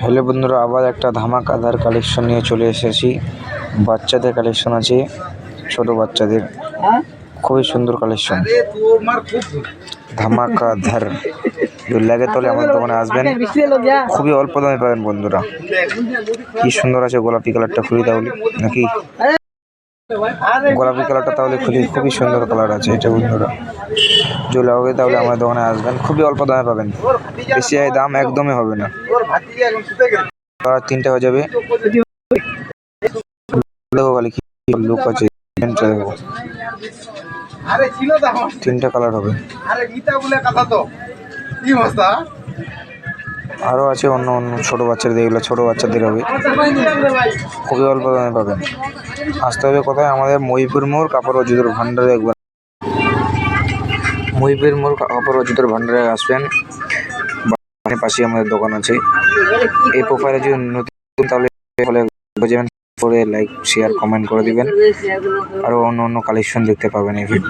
Hello বন্ধুরা, আবার একটা ধামাকাদার কালেকশন নিয়ে চলে এসেছি। বাচ্চাদের কালেকশন আছে, ছোট বাচ্চাদের খুবই সুন্দর কালেকশন, ধামাকাদার। যদি লাগে তাহলে আমাদের দোকানে আসবেন, খুবই অল্প দামে পাবেন বন্ধুরা। কি সুন্দর আছে, গোলাপি কালারটা খুবই তাহলে নাকি গোলাপি কালারটা তাহলে খুবই সুন্দর কালার আছে এটা বন্ধুরা। যদি লাগে তাহলে আমাদের দোকানে আসবেন, খুবই অল্প দামে পাবেন, বেশি দাম একদমই হবে না। তিনটে হয়ে যাবে। দেখো খালি কি লুক আছে, দেখো তিনটা কালার হবে। আরো আছে অন্য অন্য ছোট বাচ্চাদের, এগুলো ছোট বাচ্চাদের হবে, খুবই অল্প দামে পাবেন। আসতে হবে কোথায়? আমাদের মহিপুর মোড় কাপড় ও জুতোর ভান্ডারে। একবার মহিপুর মোড় কাপড় ও জুতোর ভান্ডারে আসবেন, পাশে আমাদের দোকান আছে। এই প্রোফাইলে যদি নতুন তাহলে লাইক শেয়ার কমেন্ট করে দিবেন, আরো অন্য অন্য কালেকশন দেখতে পাবেন এই ভিডিও।